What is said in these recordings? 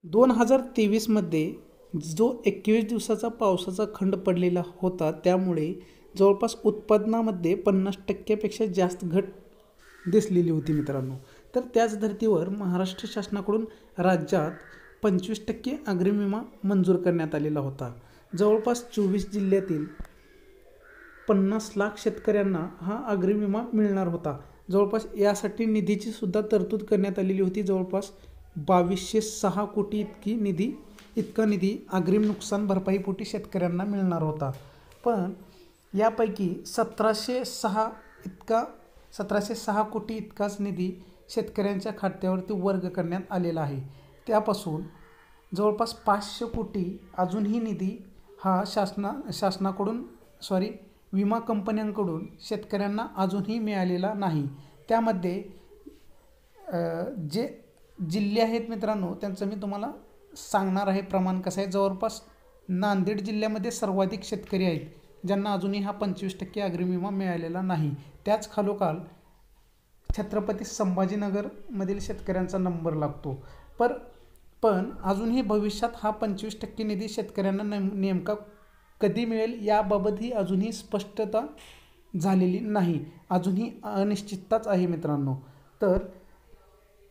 2023मध्ये जो 21 दिवसाचा पावसाचा खंड पडलेला होता, त्यामुळे जवळपास उत्पादनामध्ये 50% जास्त घट दिसलेली होती मित्रांनो. तर त्याच धर्तीवर महाराष्ट्र शासनाकडून राज्यात 25% अग्रिम विमा मंजूर करण्यात आलेला होता. जवळपास 24 जिल्ह्यातील 50 लाख शेतकऱ्यांना हा अग्रिम विमा मिळणार होता. जवळपास यासाठी निधीची सुद्धा तरतूद करण्यात आलेली होती. जवळपास 2206 कोटी इतका निधी अग्रिम नुकसान भरपाईपोटी शेतकऱ्यांना मिळणार होता. पण यापैकी 1706 कोटी इतकाच निधी शेतकऱ्यांच्या खात्यावरती वर्ग करण्यात आलेला आहे. त्यापासून जवळपास 500 कोटी अजूनही निधी हा विमा कंपन्यांकडून शेतकऱ्यांना अजूनही मिळालेला नाही. त्यामध्ये जे जिल्हे आहेत मित्रांनो, त्यांचं मी तुम्हाला सांगणार आहे प्रमाण कसं आहे. जवळपास नांदेड जिल्ह्यामध्ये सर्वाधिक शेतकरी आहेत ज्यांना अजूनही हा 25% अग्रिम विमा मिळालेला नाही. त्याच खालोखाल छत्रपती संभाजीनगरमधील शेतकऱ्यांचा नंबर लागतो. पण अजूनही भविष्यात हा 25% निधी शेतकऱ्यांना नेमका कधी मिळेल याबाबतही अजूनही स्पष्टता झालेली नाही. अजूनही अनिश्चितताच आहे मित्रांनो. तर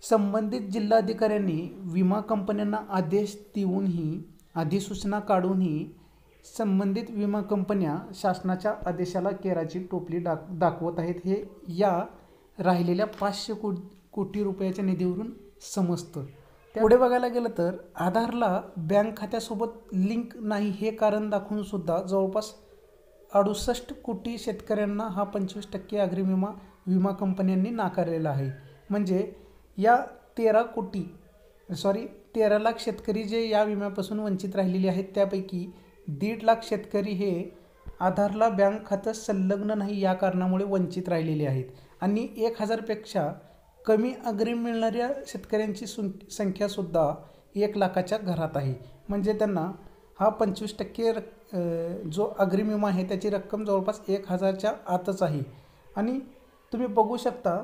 संबंधित जिल्हाधिकाऱ्यांनी विमा कंपन्यांना आदेश देऊनही, अधिसूचना काढूनही संबंधित विमा कंपन्या शासनाच्या आदेशाला केराची टोपली दाखवत आहेत. हे या राहिलेल्या 500 कोटी रुपयाच्या निधीवरून समजतं. पुढे बघायला गेलं तर आधारला बँक खात्यासोबत लिंक नाही हे कारण दाखवून सुद्धा जवळपास 68 कोटी शेतकऱ्यांना हा 25% अग्रिम विमा कंपन्यांनी नाकारलेला आहे. म्हणजे या 13 लाख शेतकरी जे या विम्यापासून वंचित राहिलेले आहेत, त्यापैकी 1.5 लाख शेतकरी हे आधारला बँक खातं संलग्न नाही या कारणामुळे वंचित राहिलेले आहेत. आणि 1000पेक्षा कमी अग्रिम मिळणाऱ्या शेतकऱ्यांची संख्यासुद्धा 1 लाखाच्या घरात आहे. म्हणजे त्यांना हा 25% जो अग्रिम विमा आहे त्याची रक्कम जवळपास 1000च्या आतच आहे. आणि तुम्ही बघू शकता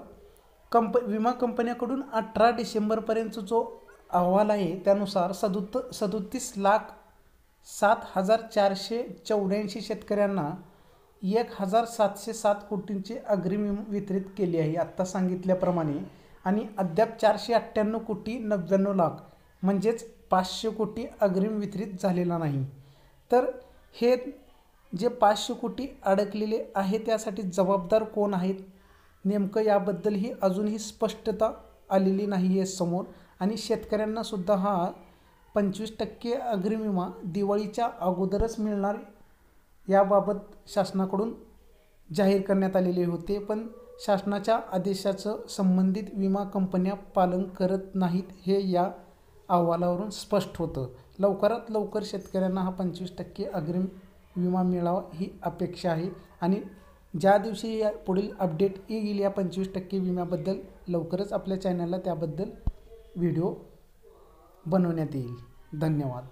विमा कंपन्याकडून 18 डिसेंबरपर्यंत जो अहवाल आहे त्यानुसार 37,07,484 शेतकऱ्यांना 1,707 कोटींची अग्रिम वितरित केली आहे आत्ता सांगितल्याप्रमाणे. आणि अद्याप 498 कोटी 99 लाख म्हणजेच 500 कोटी अग्रिम वितरित झालेला नाही. तर हे जे 500 कोटी अडकलेले आहे त्यासाठी जबाबदार कोण आहेत नेमकं याबद्दलही अजूनही स्पष्टता आलेली नाही आहे समोर. आणि शेतकऱ्यांना सुद्धा हा 25% अग्रिम विमा दिवाळीच्या अगोदरच मिळणार याबाबत शासनाकडून जाहीर करण्यात आलेले होते. पण शासनाच्या आदेशाचं संबंधित विमा कंपन्या पालन करत नाहीत हे या अहवालावरून स्पष्ट होतं. लवकरात लवकर शेतकऱ्यांना हा 25% अग्रिम विमा मिळावा ही अपेक्षा आहे. आणि ज्या दिवशी या पुढील अपडेट येईल या 25% विम्याबद्दल लवकरच आपल्या चॅनलला त्याबद्दल व्हिडिओ बनवण्यात येईल. धन्यवाद.